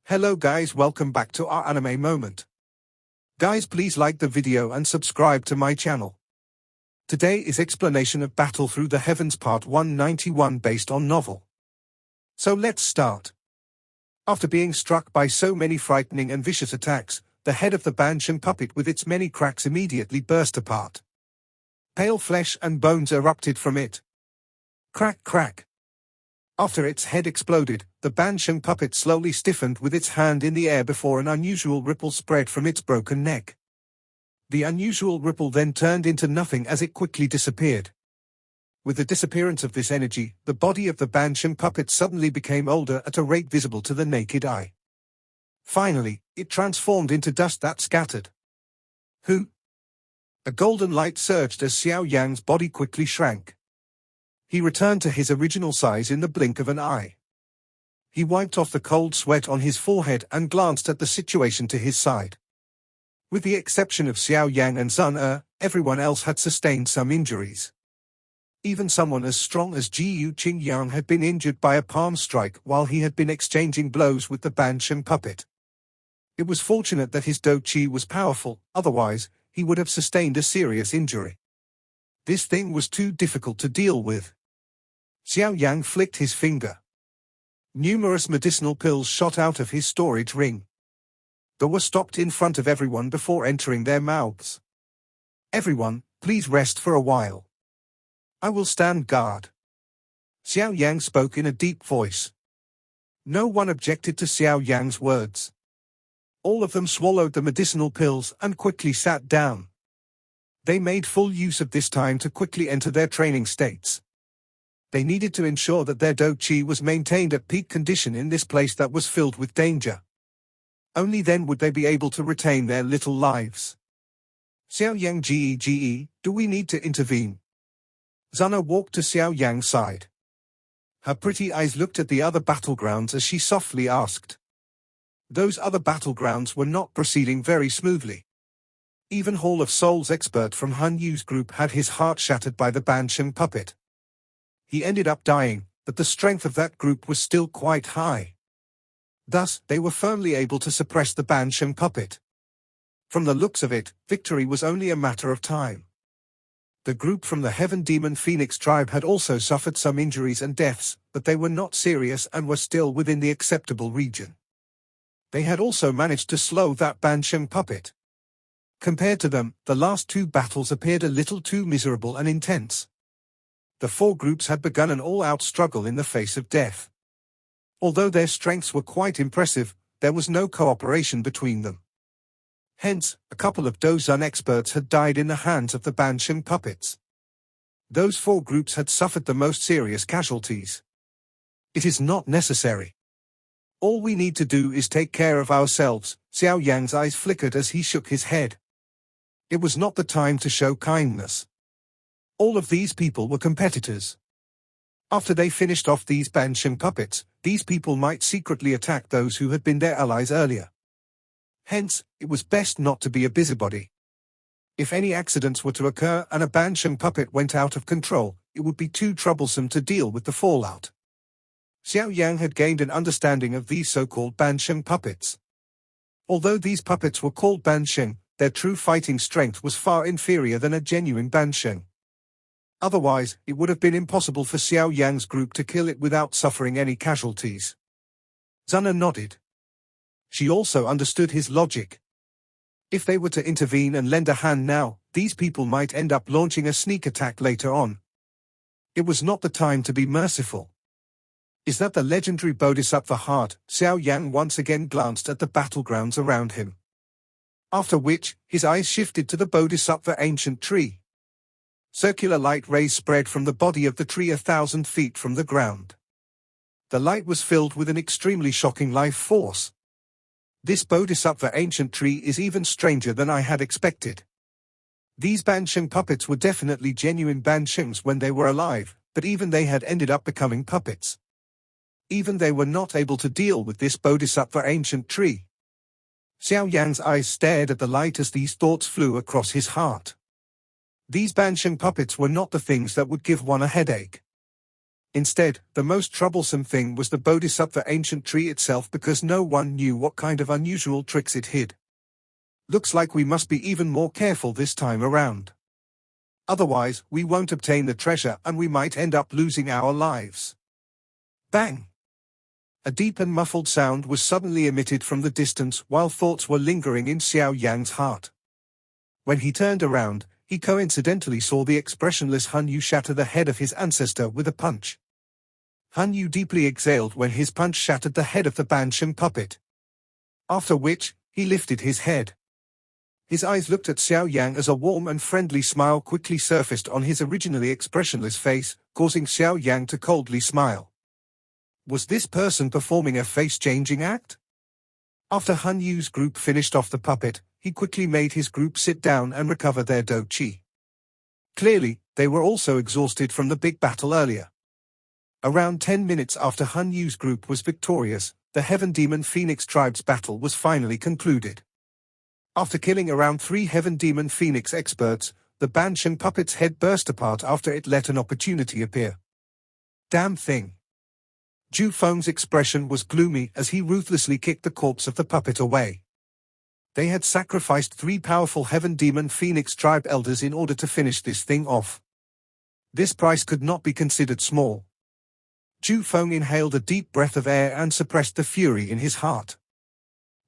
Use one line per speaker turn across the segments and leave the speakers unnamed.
Hello guys, welcome back to our anime moment. Guys, please like the video and subscribe to my channel. Today is explanation of Battle Through the Heavens Part 191 based on novel. So let's start. After being struck by so many frightening and vicious attacks, the head of the Bansham puppet with its many cracks immediately burst apart. Pale flesh and bones erupted from it. Crack crack. After its head exploded, the Bansham puppet slowly stiffened with its hand in the air before an unusual ripple spread from its broken neck. The unusual ripple then turned into nothing as it quickly disappeared. With the disappearance of this energy, the body of the Bansham puppet suddenly became older at a rate visible to the naked eye. Finally, it transformed into dust that scattered. Who? A golden light surged as Xiao Yan's body quickly shrank. He returned to his original size in the blink of an eye. He wiped off the cold sweat on his forehead and glanced at the situation to his side. With the exception of Xiao Yan and Sun everyone else had sustained some injuries. Even someone as strong as Jiu Qingyang had been injured by a palm strike while he had been exchanging blows with the Bansham puppet. It was fortunate that his do chi was powerful, otherwise, he would have sustained a serious injury. This thing was too difficult to deal with. Xiao Yan flicked his finger. Numerous medicinal pills shot out of his storage ring. They were stopped in front of everyone before entering their mouths. Everyone, please rest for a while. I will stand guard. Xiao Yan spoke in a deep voice. No one objected to Xiao Yan's words. All of them swallowed the medicinal pills and quickly sat down. They made full use of this time to quickly enter their training states. They needed to ensure that their do chi was maintained at peak condition in this place that was filled with danger. Only then would they be able to retain their little lives. Xiao Yang Ge, do we need to intervene? Zana walked to Xiao Yang's side. Her pretty eyes looked at the other battlegrounds as she softly asked. Those other battlegrounds were not proceeding very smoothly. Even Hall of Souls expert from Han Yu's group had his heart shattered by the Bansham puppet. He ended up dying, but the strength of that group was still quite high. Thus, they were firmly able to suppress the Bansham puppet. From the looks of it, victory was only a matter of time. The group from the Heaven Demon Phoenix tribe had also suffered some injuries and deaths, but they were not serious and were still within the acceptable region. They had also managed to slow that Bansham puppet. Compared to them, the last two battles appeared a little too miserable and intense. The four groups had begun an all-out struggle in the face of death. Although their strengths were quite impressive, there was no cooperation between them. Hence, a couple of Dozun experts had died in the hands of the Bansham puppets. Those four groups had suffered the most serious casualties. It is not necessary. All we need to do is take care of ourselves. Xiao Yang's eyes flickered as he shook his head. It was not the time to show kindness. All of these people were competitors. After they finished off these Bansham puppets, these people might secretly attack those who had been their allies earlier. Hence, it was best not to be a busybody. If any accidents were to occur and a Bansham puppet went out of control, it would be too troublesome to deal with the fallout. Xiao Yang had gained an understanding of these so-called Bansham puppets. Although these puppets were called Bansham, their true fighting strength was far inferior than a genuine Bansham. Otherwise, it would have been impossible for Xiao Yang's group to kill it without suffering any casualties. Zana nodded. She also understood his logic. If they were to intervene and lend a hand now, these people might end up launching a sneak attack later on. It was not the time to be merciful. Is that the legendary Bodhisattva heart? Xiao Yan once again glanced at the battlegrounds around him. After which, his eyes shifted to the Bodhisattva ancient tree. Circular light rays spread from the body of the tree 1,000 feet from the ground. The light was filled with an extremely shocking life force. This Bodhisattva ancient tree is even stranger than I had expected. These Bansham puppets were definitely genuine Banshams when they were alive, but even they had ended up becoming puppets. Even they were not able to deal with this Bodhisattva ancient tree. Xiao Yan's eyes stared at the light as these thoughts flew across his heart. These Bansham puppets were not the things that would give one a headache. Instead, the most troublesome thing was the Bodhisattva ancient tree itself, because no one knew what kind of unusual tricks it hid. Looks like we must be even more careful this time around. Otherwise, we won't obtain the treasure and we might end up losing our lives. Bang! A deep and muffled sound was suddenly emitted from the distance while thoughts were lingering in Xiao Yan's heart. When he turned around, he coincidentally saw the expressionless Han Yu shatter the head of his ancestor with a punch. Han Yu deeply exhaled when his punch shattered the head of the Bansham puppet. After which, he lifted his head. His eyes looked at Xiao Yan as a warm and friendly smile quickly surfaced on his originally expressionless face, causing Xiao Yan to coldly smile. Was this person performing a face-changing act? After Han Yu's group finished off the puppet, he quickly made his group sit down and recover their do qi. Clearly, they were also exhausted from the big battle earlier. Around 10 minutes after Han Yu's group was victorious, the Heaven Demon Phoenix tribe's battle was finally concluded. After killing around 3 Heaven Demon Phoenix experts, the Bansham puppet's head burst apart after it let an opportunity appear. Damn thing. Ju Feng's expression was gloomy as he ruthlessly kicked the corpse of the puppet away. They had sacrificed 3 powerful Heaven Demon Phoenix tribe elders in order to finish this thing off. This price could not be considered small. Ju Feng inhaled a deep breath of air and suppressed the fury in his heart.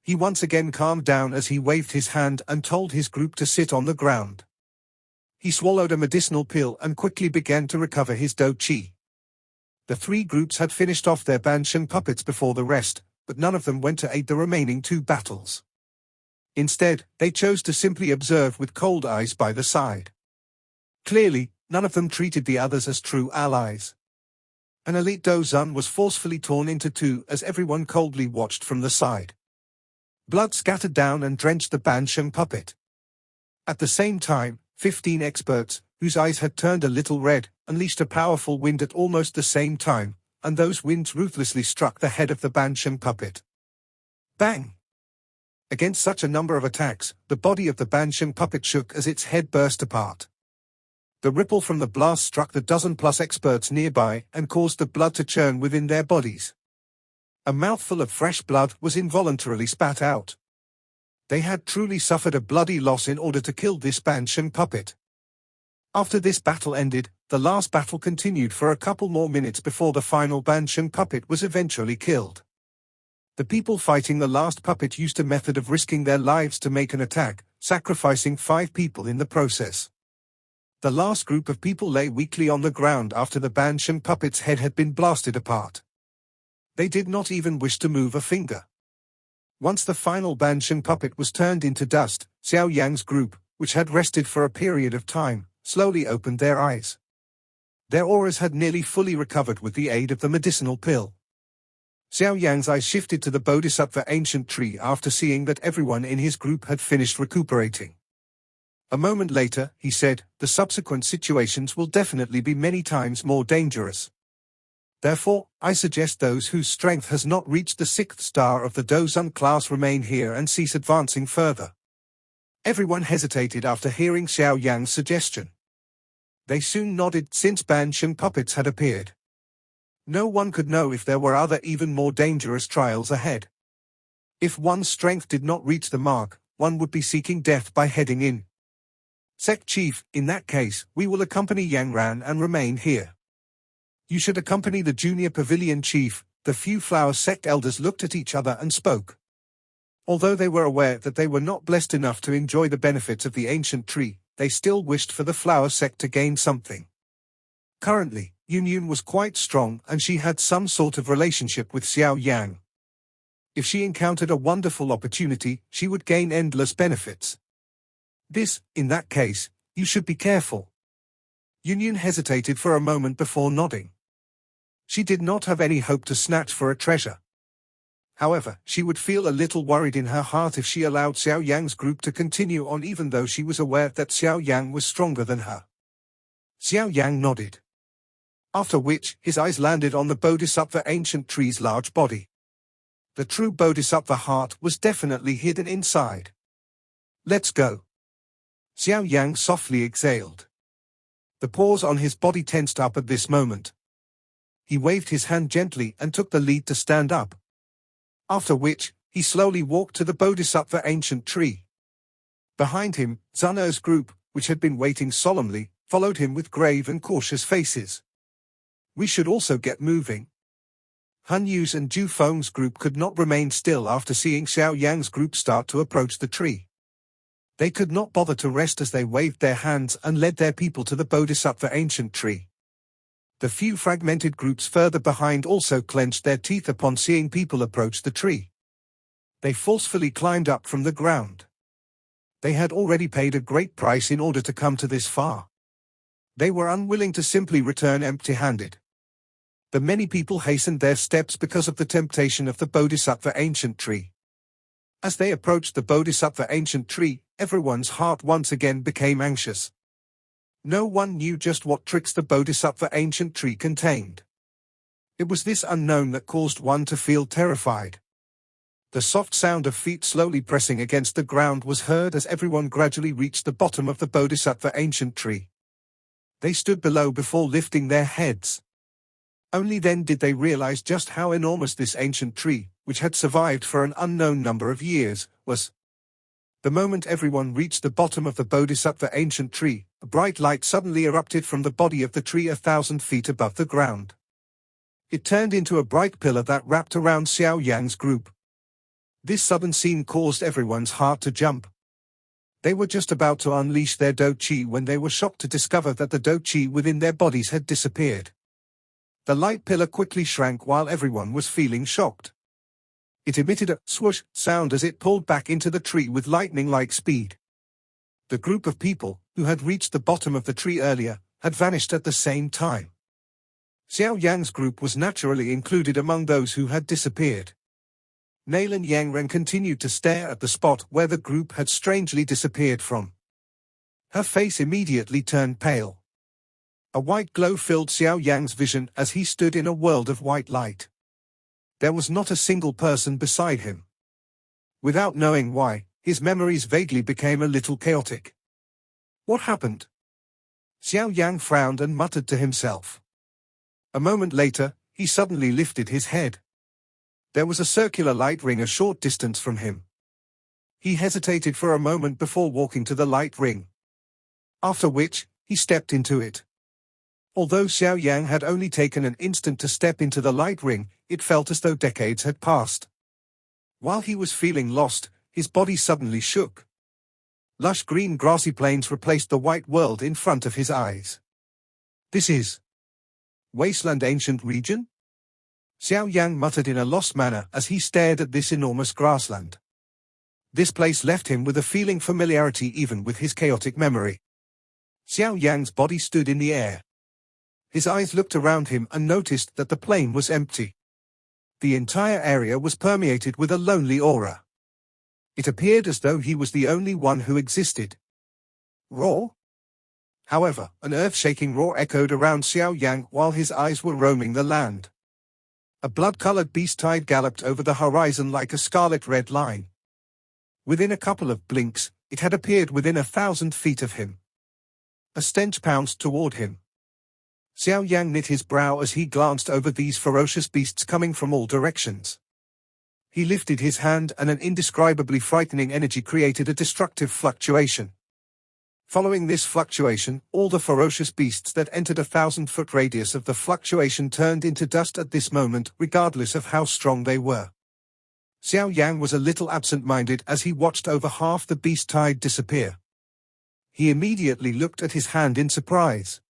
He once again calmed down as he waved his hand and told his group to sit on the ground. He swallowed a medicinal pill and quickly began to recover his do qi. The 3 groups had finished off their Bansham puppets before the rest, but none of them went to aid the remaining 2 battles. Instead, they chose to simply observe with cold eyes by the side. Clearly, none of them treated the others as true allies. An elite Dozun was forcefully torn into 2 as everyone coldly watched from the side. Blood scattered down and drenched the Bansham puppet. At the same time, 15 experts, whose eyes had turned a little red, unleashed a powerful wind at almost the same time, and those winds ruthlessly struck the head of the Bansham puppet. Bang! Against such a number of attacks, the body of the Bansham puppet shook as its head burst apart. The ripple from the blast struck the dozen-plus experts nearby and caused the blood to churn within their bodies. A mouthful of fresh blood was involuntarily spat out. They had truly suffered a bloody loss in order to kill this Bansham puppet. After this battle ended, the last battle continued for a couple more minutes before the final Bansham puppet was eventually killed. The people fighting the last puppet used a method of risking their lives to make an attack, sacrificing 5 people in the process. The last group of people lay weakly on the ground after the Bansham puppet's head had been blasted apart. They did not even wish to move a finger. Once the final Bansham puppet was turned into dust, Xiao Yan's group, which had rested for a period of time, slowly opened their eyes. Their auras had nearly fully recovered with the aid of the medicinal pill. Xiao Yan's eyes shifted to the Bodhisattva ancient tree after seeing that everyone in his group had finished recuperating. A moment later, he said, "The subsequent situations will definitely be many times more dangerous. Therefore, I suggest those whose strength has not reached the 6th star of the Dozun class remain here and cease advancing further." Everyone hesitated after hearing Xiao Yan's suggestion. They soon nodded since Bansham puppets had appeared. No one could know if there were other even more dangerous trials ahead. If one's strength did not reach the mark, one would be seeking death by heading in. "Sect Chief, in that case, we will accompany Yang Ran and remain here." "You should accompany the junior pavilion chief." The few flower sect elders looked at each other and spoke. Although they were aware that they were not blessed enough to enjoy the benefits of the ancient tree, they still wished for the flower sect to gain something. Currently, Yun was quite strong and she had some sort of relationship with Xiao Yan. If she encountered a wonderful opportunity, she would gain endless benefits. In that case, you should be careful. Yun hesitated for a moment before nodding. She did not have any hope to snatch for a treasure. However, she would feel a little worried in her heart if she allowed Xiao Yang's group to continue on, even though she was aware that Xiao Yang was stronger than her. Xiao Yang nodded. After which, his eyes landed on the Bodhisattva ancient tree's large body. The true Bodhisattva heart was definitely hidden inside. "Let's go." Xiao Yang softly exhaled. The pores on his body tensed up at this moment. He waved his hand gently and took the lead to stand up. After which, he slowly walked to the Bodhisattva ancient tree. Behind him, Zun'er's group, which had been waiting solemnly, followed him with grave and cautious faces. We should also get moving. Han Yu's and Ju Feng's group could not remain still after seeing Xiao Yan's group start to approach the tree. They could not bother to rest as they waved their hands and led their people to the Bodhisattva ancient tree. The few fragmented groups further behind also clenched their teeth upon seeing people approach the tree. They forcefully climbed up from the ground. They had already paid a great price in order to come to this far. They were unwilling to simply return empty-handed. The many people hastened their steps because of the temptation of the Bodhisattva ancient tree. As they approached the Bodhisattva ancient tree, everyone's heart once again became anxious. No one knew just what tricks the Bodhisattva ancient tree contained. It was this unknown that caused one to feel terrified. The soft sound of feet slowly pressing against the ground was heard as everyone gradually reached the bottom of the Bodhisattva ancient tree. They stood below before lifting their heads. Only then did they realize just how enormous this ancient tree, which had survived for an unknown number of years, was. The moment everyone reached the bottom of the Bodhisattva ancient tree, a bright light suddenly erupted from the body of the tree 1,000 feet above the ground. It turned into a bright pillar that wrapped around Xiao Yan's group. This sudden scene caused everyone's heart to jump. They were just about to unleash their Do Chi when they were shocked to discover that the Do Chi within their bodies had disappeared. The light pillar quickly shrank while everyone was feeling shocked. It emitted a swoosh sound as it pulled back into the tree with lightning-like speed. The group of people, who had reached the bottom of the tree earlier, had vanished at the same time. Xiao Yang's group was naturally included among those who had disappeared. Nailan Yangren continued to stare at the spot where the group had strangely disappeared from. Her face immediately turned pale. A white glow filled Xiao Yang's vision as he stood in a world of white light. There was not a single person beside him. Without knowing why, his memories vaguely became a little chaotic. What happened? Xiao Yang frowned and muttered to himself. A moment later, he suddenly lifted his head. There was a circular light ring a short distance from him. He hesitated for a moment before walking to the light ring. After which, he stepped into it. Although Xiao Yang had only taken an instant to step into the light ring, it felt as though decades had passed. While he was feeling lost, his body suddenly shook. Lush green grassy plains replaced the white world in front of his eyes. This is Wasteland Ancient Region? Xiao Yang muttered in a lost manner as he stared at this enormous grassland. This place left him with a feeling familiarity even with his chaotic memory. Xiao Yang's body stood in the air. His eyes looked around him and noticed that the plain was empty. The entire area was permeated with a lonely aura. It appeared as though he was the only one who existed. Roar? However, an earth-shaking roar echoed around Xiao Yang while his eyes were roaming the land. A blood-colored beast tide galloped over the horizon like a scarlet-red line. Within a couple of blinks, it had appeared within 1,000 feet of him. A stench pounced toward him. Xiao Yang knit his brow as he glanced over these ferocious beasts coming from all directions. He lifted his hand and an indescribably frightening energy created a destructive fluctuation. Following this fluctuation, all the ferocious beasts that entered a 1,000-foot radius of the fluctuation turned into dust at this moment, regardless of how strong they were. Xiao Yang was a little absent-minded as he watched over half the beast tide disappear. He immediately looked at his hand in surprise.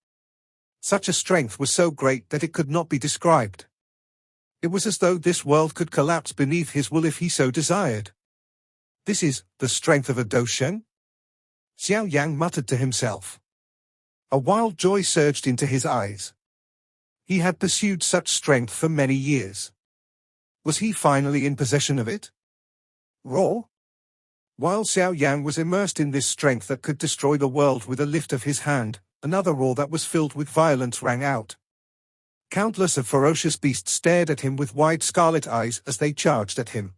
Such a strength was so great that it could not be described. It was as though this world could collapse beneath his will if he so desired. This is the strength of a Doshen? Xiao Yang muttered to himself. A wild joy surged into his eyes. He had pursued such strength for many years. Was he finally in possession of it? Roar? While Xiao Yang was immersed in this strength that could destroy the world with a lift of his hand, another roar that was filled with violence rang out. Countless of ferocious beasts stared at him with wide scarlet eyes as they charged at him.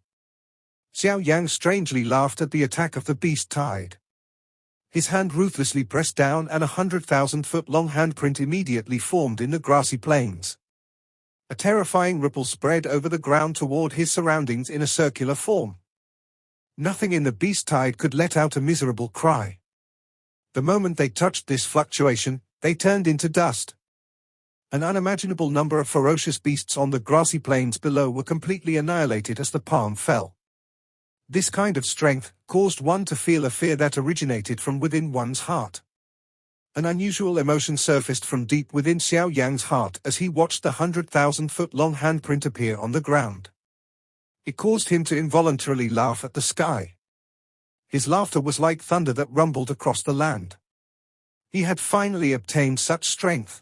Xiao Yang strangely laughed at the attack of the beast tide. His hand ruthlessly pressed down and 100,000-foot-long handprint immediately formed in the grassy plains. A terrifying ripple spread over the ground toward his surroundings in a circular form. Nothing in the beast tide could let out a miserable cry. The moment they touched this fluctuation, they turned into dust. An unimaginable number of ferocious beasts on the grassy plains below were completely annihilated as the palm fell. This kind of strength caused one to feel a fear that originated from within one's heart. An unusual emotion surfaced from deep within Xiao Yan's heart as he watched the 100,000-foot-long handprint appear on the ground. It caused him to involuntarily laugh at the sky. His laughter was like thunder that rumbled across the land. He had finally obtained such strength.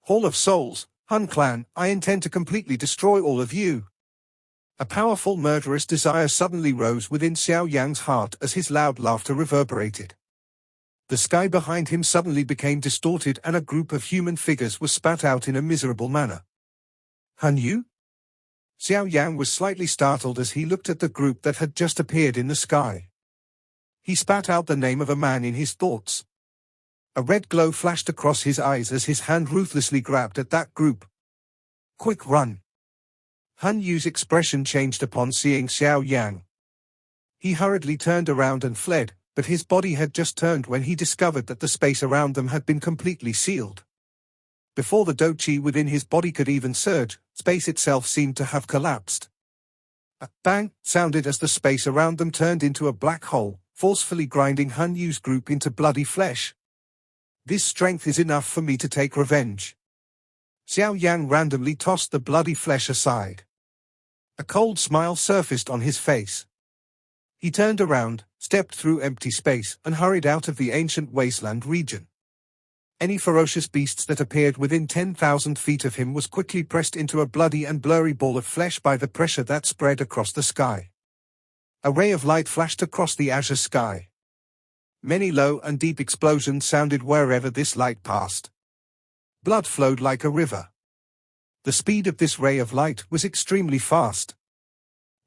Hall of Souls, Hun clan, I intend to completely destroy all of you. A powerful murderous desire suddenly rose within Xiao Yan's heart as his loud laughter reverberated. The sky behind him suddenly became distorted and a group of human figures was spat out in a miserable manner. Hun you? Xiao Yan was slightly startled as he looked at the group that had just appeared in the sky. He spat out the name of a man in his thoughts. A red glow flashed across his eyes as his hand ruthlessly grabbed at that group. Quick run! Han Yu's expression changed upon seeing Xiao Yan. He hurriedly turned around and fled, but his body had just turned when he discovered that the space around them had been completely sealed. Before the do-chi within his body could even surge, space itself seemed to have collapsed. A bang sounded as the space around them turned into a black hole, forcefully grinding Han Yu's group into bloody flesh. This strength is enough for me to take revenge. Xiao Yan randomly tossed the bloody flesh aside. A cold smile surfaced on his face. He turned around, stepped through empty space, and hurried out of the ancient wasteland region. Any ferocious beasts that appeared within 10,000 feet of him was quickly pressed into a bloody and blurry ball of flesh by the pressure that spread across the sky. A ray of light flashed across the azure sky. Many low and deep explosions sounded wherever this light passed. Blood flowed like a river. The speed of this ray of light was extremely fast.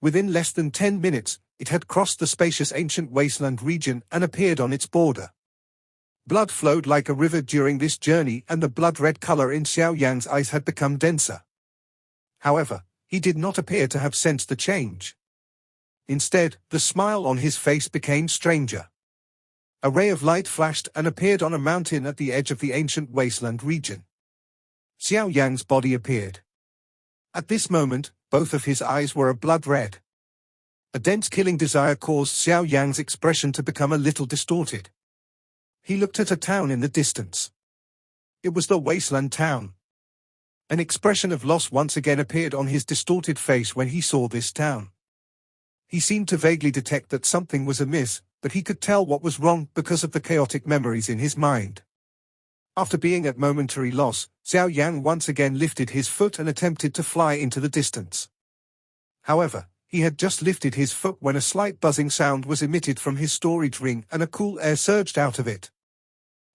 Within less than 10 minutes, it had crossed the spacious ancient wasteland region and appeared on its border. Blood flowed like a river during this journey, and the blood-red color in Xiao Yan's eyes had become denser. However, he did not appear to have sensed the change. Instead, the smile on his face became stranger. A ray of light flashed and appeared on a mountain at the edge of the ancient wasteland region. Xiao Yan's body appeared. At this moment, both of his eyes were a blood red. A dense killing desire caused Xiao Yan's expression to become a little distorted. He looked at a town in the distance. It was the wasteland town. An expression of loss once again appeared on his distorted face when he saw this town. He seemed to vaguely detect that something was amiss, but he could tell what was wrong because of the chaotic memories in his mind. After being at momentary loss, Xiao Yan once again lifted his foot and attempted to fly into the distance. However, he had just lifted his foot when a slight buzzing sound was emitted from his storage ring and a cool air surged out of it.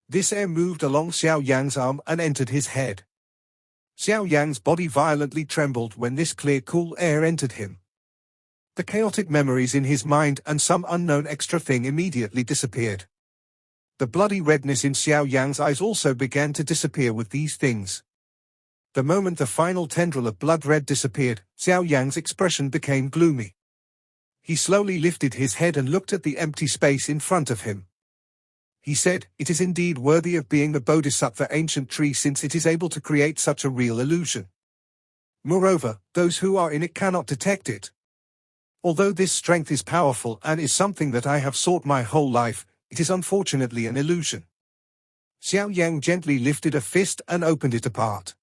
This air moved along Xiao Yan's arm and entered his head. Xiao Yan's body violently trembled when this clear cool air entered him. The chaotic memories in his mind and some unknown extra thing immediately disappeared. The bloody redness in Xiao Yan's eyes also began to disappear with these things. The moment the final tendril of blood red disappeared, Xiao Yan's expression became gloomy. He slowly lifted his head and looked at the empty space in front of him. He said, "It is indeed worthy of being the Bodhisattva ancient tree since it is able to create such a real illusion. Moreover, those who are in it cannot detect it. Although this strength is powerful and is something that I have sought my whole life, it is unfortunately an illusion." Xiao Yan gently lifted a fist and opened it apart.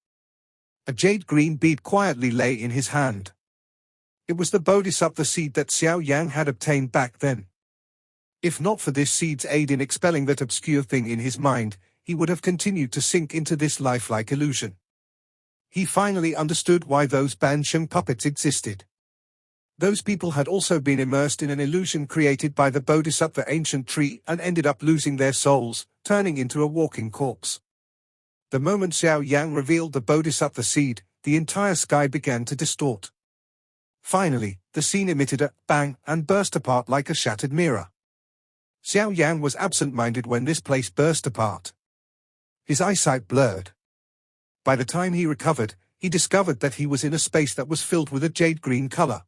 A jade-green bead quietly lay in his hand. It was the Bodhisattva seed that Xiao Yan had obtained back then. If not for this seed's aid in expelling that obscure thing in his mind, he would have continued to sink into this lifelike illusion. He finally understood why those Bansham puppets existed. Those people had also been immersed in an illusion created by the Bodhisattva ancient tree and ended up losing their souls, turning into a walking corpse. The moment Xiao Yan revealed the Bodhisattva seed, the entire sky began to distort. Finally, the scene emitted a bang and burst apart like a shattered mirror. Xiao Yan was absent-minded when this place burst apart. His eyesight blurred. By the time he recovered, he discovered that he was in a space that was filled with a jade-green color.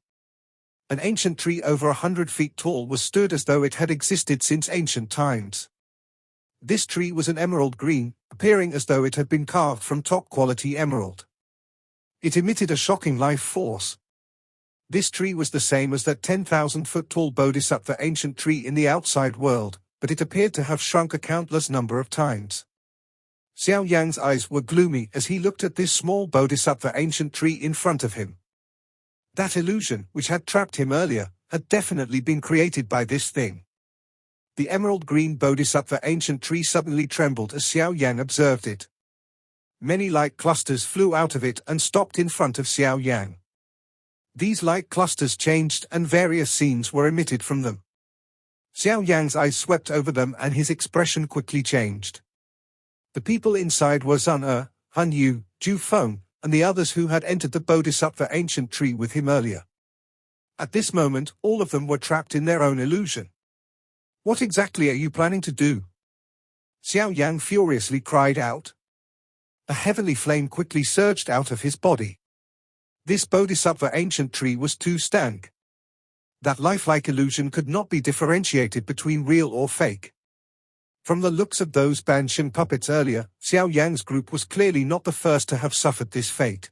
An ancient tree over 100 feet tall was stood as though it had existed since ancient times. This tree was an emerald green, appearing as though it had been carved from top-quality emerald. It emitted a shocking life force. This tree was the same as that 10,000-foot-tall bodhisattva ancient tree in the outside world, but it appeared to have shrunk a countless number of times. Xiao Yan's eyes were gloomy as he looked at this small bodhisattva ancient tree in front of him. That illusion, which had trapped him earlier, had definitely been created by this thing. The emerald green bodhisattva ancient tree suddenly trembled as Xiao Yan observed it. Many light clusters flew out of it and stopped in front of Xiao Yan. These light clusters changed and various scenes were emitted from them. Xiao Yan's eyes swept over them and his expression quickly changed. The people inside were Zun Han Yu, Ju Feng, and the others who had entered the bodhisattva ancient tree with him earlier. At this moment, all of them were trapped in their own illusion. "What exactly are you planning to do?" Xiao Yan furiously cried out. A heavenly flame quickly surged out of his body. This bodhisattva ancient tree was too stank. That lifelike illusion could not be differentiated between real or fake. From the looks of those Bansham puppets earlier, Xiao Yan's group was clearly not the first to have suffered this fate.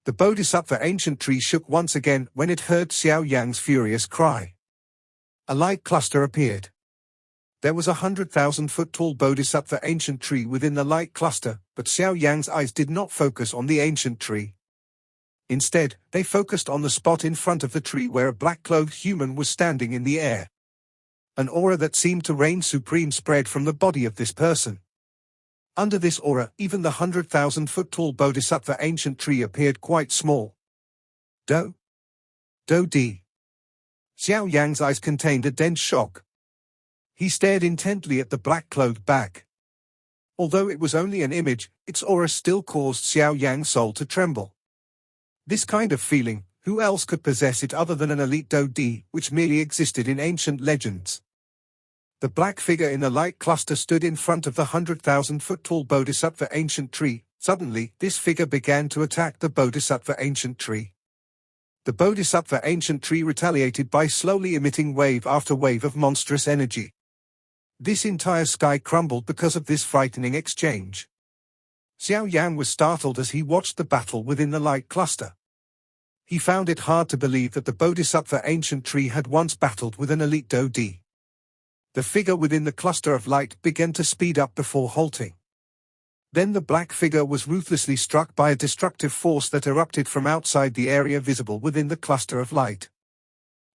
The bodhisattva ancient tree shook once again when it heard Xiao Yan's furious cry. A light cluster appeared. There was a 100,000-foot-tall bodhisattva ancient tree within the light cluster, but Xiao Yan's eyes did not focus on the ancient tree. Instead, they focused on the spot in front of the tree where a black-clothed human was standing in the air. An aura that seemed to reign supreme spread from the body of this person. Under this aura, even the 100,000-foot-tall bodhisattva ancient tree appeared quite small. Do Di. Xiao Yan's eyes contained a dense shock. He stared intently at the black-clothed back. Although it was only an image, its aura still caused Xiao Yan's soul to tremble. This kind of feeling, who else could possess it other than an elite Do Di, which merely existed in ancient legends? The black figure in the light cluster stood in front of the 100,000-foot-tall bodhisattva ancient tree. Suddenly, this figure began to attack the bodhisattva ancient tree. The bodhisattva ancient tree retaliated by slowly emitting wave after wave of monstrous energy. This entire sky crumbled because of this frightening exchange. Xiao Yan was startled as he watched the battle within the light cluster. He found it hard to believe that the bodhisattva ancient tree had once battled with an elite Do Di. The figure within the cluster of light began to speed up before halting. Then the black figure was ruthlessly struck by a destructive force that erupted from outside the area visible within the cluster of light.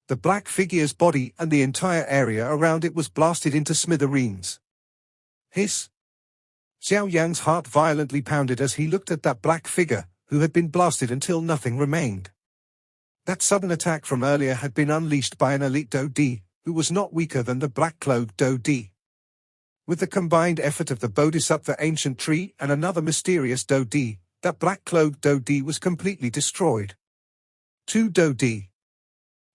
The black figure's body and the entire area around it was blasted into smithereens. Hiss! Xiao Yan's heart violently pounded as he looked at that black figure, who had been blasted until nothing remained. That sudden attack from earlier had been unleashed by an elite Do Di, who was not weaker than the black-clothed Do Di. With the combined effort of the bodhisattva ancient tree and another mysterious Do Di, that black-clothed Do Di was completely destroyed. 2 Do Di.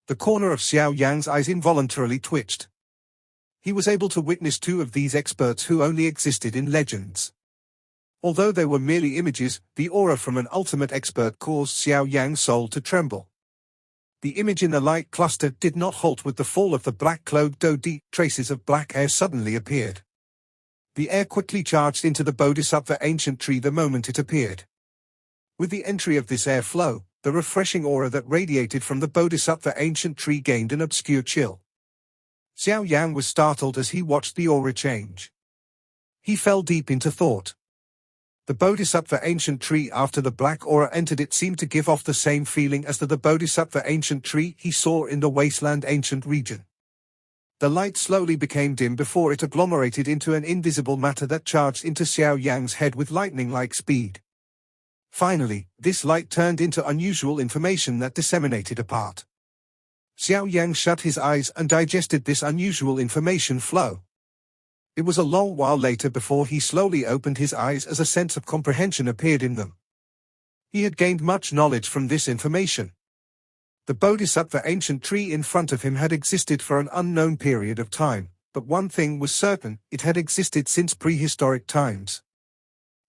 The corner of Xiao Yan's eyes involuntarily twitched. He was able to witness 2 of these experts who only existed in legends. Although they were merely images, the aura from an ultimate expert caused Xiao Yan's soul to tremble. The image in the light cluster did not halt with the fall of the black-clothed Do Di. Traces of black air suddenly appeared. The air quickly charged into the bodhisattva ancient tree the moment it appeared. With the entry of this air flow, the refreshing aura that radiated from the bodhisattva ancient tree gained an obscure chill. Xiao Yan was startled as he watched the aura change. He fell deep into thought. The bodhisattva ancient tree after the black aura entered it seemed to give off the same feeling as the bodhisattva ancient tree he saw in the wasteland ancient region. The light slowly became dim before it agglomerated into an invisible matter that charged into Xiao Yan's head with lightning-like speed. Finally, this light turned into unusual information that disseminated apart. Xiao Yan shut his eyes and digested this unusual information flow. It was a long while later before he slowly opened his eyes as a sense of comprehension appeared in them. He had gained much knowledge from this information. The bodhisattva ancient tree in front of him had existed for an unknown period of time, but one thing was certain: it had existed since prehistoric times.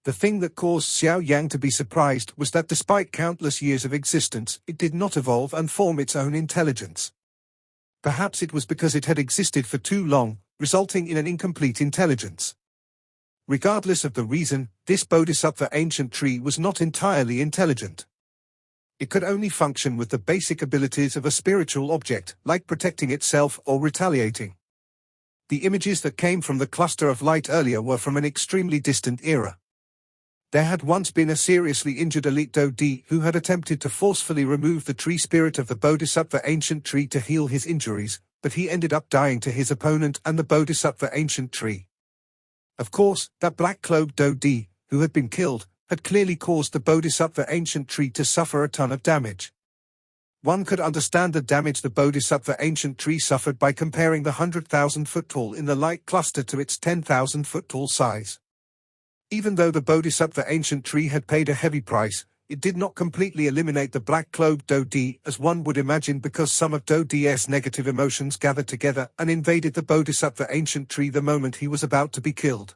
The thing that caused Xiao Yan to be surprised was that despite countless years of existence, it did not evolve and form its own intelligence. Perhaps it was because it had existed for too long, resulting in an incomplete intelligence. Regardless of the reason, this Bodhisattva ancient tree was not entirely intelligent. It could only function with the basic abilities of a spiritual object, like protecting itself or retaliating. The images that came from the cluster of light earlier were from an extremely distant era. There had once been a seriously injured elite Dodi who had attempted to forcefully remove the tree spirit of the Bodhisattva ancient tree to heal his injuries, but he ended up dying to his opponent and the Bodhisattva ancient tree. Of course, that black-cloaked Dodi, who had been killed, had clearly caused the Bodhisattva ancient tree to suffer a ton of damage. One could understand the damage the Bodhisattva ancient tree suffered by comparing the 100,000-foot-tall in the light cluster to its 10,000-foot-tall size. Even though the Bodhisattva ancient tree had paid a heavy price, it did not completely eliminate the black-cloaked Dodi as one would imagine, because some of Dodi's negative emotions gathered together and invaded the Bodhisattva ancient tree the moment he was about to be killed.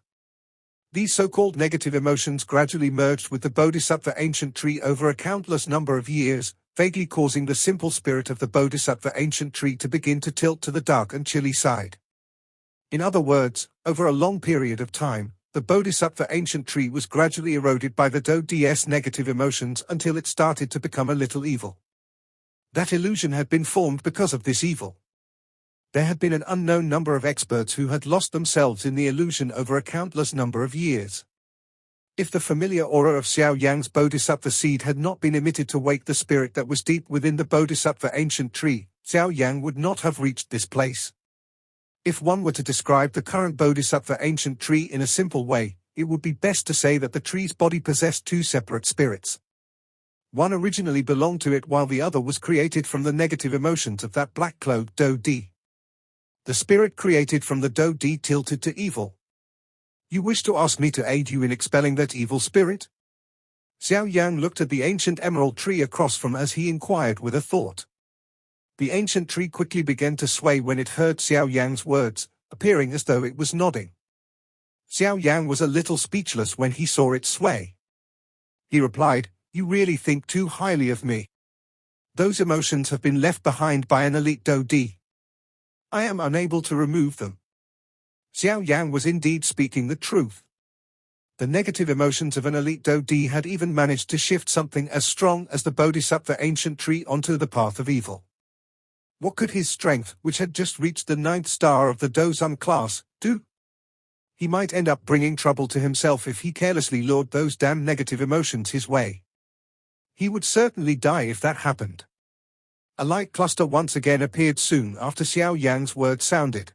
These so-called negative emotions gradually merged with the Bodhisattva ancient tree over a countless number of years, vaguely causing the simple spirit of the Bodhisattva ancient tree to begin to tilt to the dark and chilly side. In other words, over a long period of time, the Bodhisattva ancient tree was gradually eroded by the Dodi's negative emotions until it started to become a little evil. That illusion had been formed because of this evil. There had been an unknown number of experts who had lost themselves in the illusion over a countless number of years. If the familiar aura of Xiao Yan's Bodhisattva seed had not been emitted to wake the spirit that was deep within the Bodhisattva ancient tree, Xiao Yan would not have reached this place. If one were to describe the current Bodhisattva ancient tree in a simple way, it would be best to say that the tree's body possessed two separate spirits. One originally belonged to it while the other was created from the negative emotions of that black-cloaked Dodi. The spirit created from the Dodi tilted to evil. You wish to ask me to aid you in expelling that evil spirit? Xiao Yan looked at the ancient emerald tree across from as he inquired with a thought. The ancient tree quickly began to sway when it heard Xiao Yan's words, appearing as though it was nodding. Xiao Yan was a little speechless when he saw it sway. He replied, "You really think too highly of me. Those emotions have been left behind by an elite Dodi. I am unable to remove them." Xiao Yan was indeed speaking the truth. The negative emotions of an elite Dodi had even managed to shift something as strong as the Bodhisattva ancient tree onto the path of evil. What could his strength, which had just reached the 9th star of the Dozum class, do? He might end up bringing trouble to himself if he carelessly lured those damn negative emotions his way. He would certainly die if that happened. A light cluster once again appeared soon after Xiao Yan's words sounded.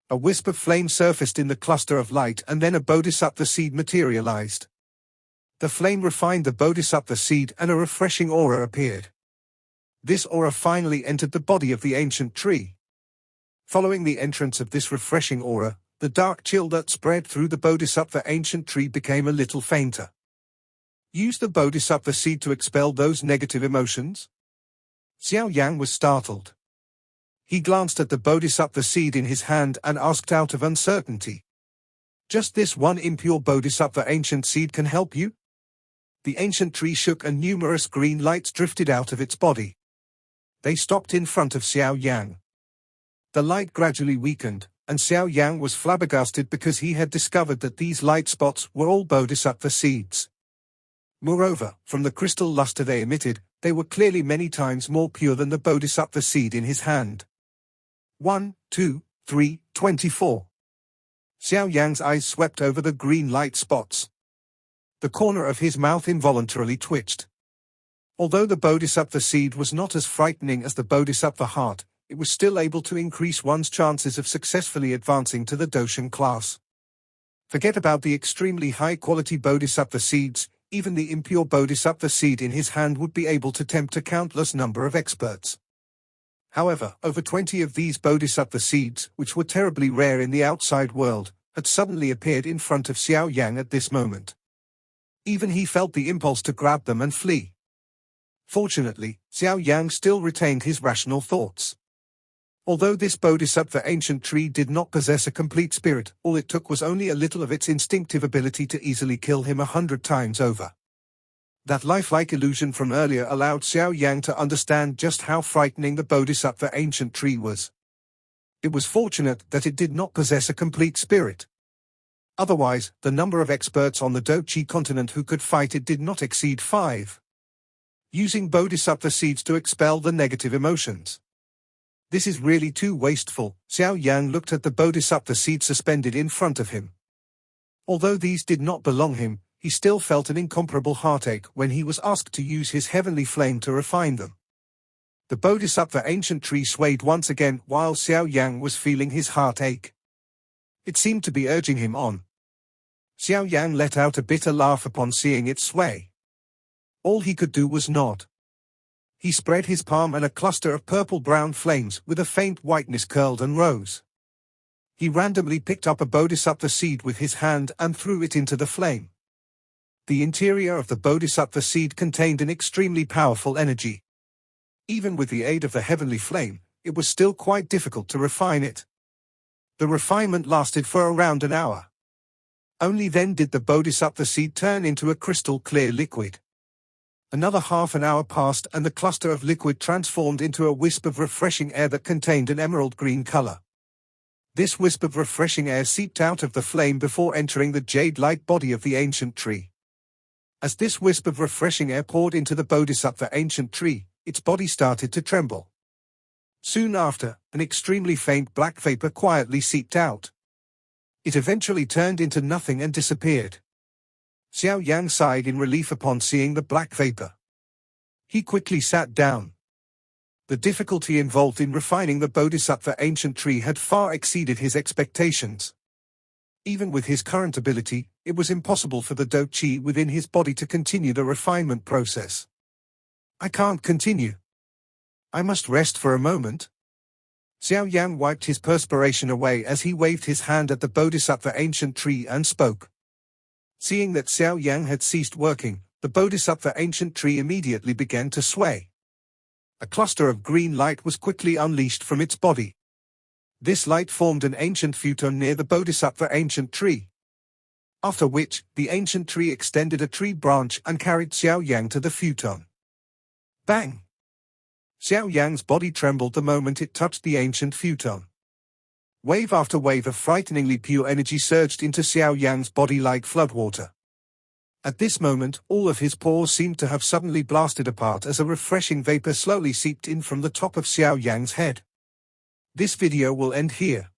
A wisp of flame surfaced in the cluster of light, and then a Bodhisattva seed materialized. The flame refined the Bodhisattva seed and a refreshing aura appeared. This aura finally entered the body of the ancient tree. Following the entrance of this refreshing aura, the dark chill that spread through the Bodhisattva ancient tree became a little fainter. Use the Bodhisattva seed to expel those negative emotions? Xiao Yan was startled. He glanced at the Bodhisattva seed in his hand and asked out of uncertainty. Just this one impure Bodhisattva ancient seed can help you? The ancient tree shook and numerous green lights drifted out of its body. They stopped in front of Xiao Yan. The light gradually weakened, and Xiao Yan was flabbergasted because he had discovered that these light spots were all Bodhisattva seeds. Moreover, from the crystal luster they emitted, they were clearly many times more pure than the Bodhisattva seed in his hand. 1, 2, 3, 24. Xiao Yan's eyes swept over the green light spots. The corner of his mouth involuntarily twitched. Although the Bodhisattva seed was not as frightening as the Bodhisattva heart, it was still able to increase one's chances of successfully advancing to the Doshan class. Forget about the extremely high-quality Bodhisattva seeds, even the impure Bodhisattva seed in his hand would be able to tempt a countless number of experts. However, over 20 of these Bodhisattva seeds, which were terribly rare in the outside world, had suddenly appeared in front of Xiao Yan at this moment. Even he felt the impulse to grab them and flee. Fortunately, Xiao Yan still retained his rational thoughts. Although this bodhisattva ancient tree did not possess a complete spirit, all it took was only a little of its instinctive ability to easily kill him 100 times over. That lifelike illusion from earlier allowed Xiao Yan to understand just how frightening the bodhisattva ancient tree was. It was fortunate that it did not possess a complete spirit. Otherwise, the number of experts on the Do-Chi continent who could fight it did not exceed 5. Using bodhisattva seeds to expel the negative emotions. This is really too wasteful. Xiao Yan looked at the bodhisattva seed suspended in front of him. Although these did not belong him, he still felt an incomparable heartache when he was asked to use his heavenly flame to refine them. The bodhisattva ancient tree swayed once again while Xiao Yan was feeling his heartache. It seemed to be urging him on. Xiao Yan let out a bitter laugh upon seeing it sway. All he could do was nod. He spread his palm and a cluster of purple-brown flames with a faint whiteness curled and rose. He randomly picked up a bodhisattva seed with his hand and threw it into the flame. The interior of the bodhisattva seed contained an extremely powerful energy. Even with the aid of the heavenly flame, it was still quite difficult to refine it. The refinement lasted for around an hour. Only then did the bodhisattva seed turn into a crystal-clear liquid. Another half an hour passed and the cluster of liquid transformed into a wisp of refreshing air that contained an emerald green color. This wisp of refreshing air seeped out of the flame before entering the jade-like body of the ancient tree. As this wisp of refreshing air poured into the bodhisattva ancient tree, its body started to tremble. Soon after, an extremely faint black vapor quietly seeped out. It eventually turned into nothing and disappeared. Xiao Yan sighed in relief upon seeing the black vapor. He quickly sat down. The difficulty involved in refining the bodhisattva ancient tree had far exceeded his expectations. Even with his current ability, it was impossible for the Do-Chi within his body to continue the refinement process. I can't continue. I must rest for a moment. Xiao Yan wiped his perspiration away as he waved his hand at the bodhisattva ancient tree and spoke. Seeing that Xiao Yan had ceased working, the bodhisattva ancient tree immediately began to sway. A cluster of green light was quickly unleashed from its body. This light formed an ancient futon near the bodhisattva ancient tree. After which, the ancient tree extended a tree branch and carried Xiao Yan to the futon. Bang! Xiao Yan's body trembled the moment it touched the ancient futon. Wave after wave of frighteningly pure energy surged into Xiao Yan's body like floodwater. At this moment, all of his pores seemed to have suddenly blasted apart as a refreshing vapor slowly seeped in from the top of Xiao Yan's head. This video will end here.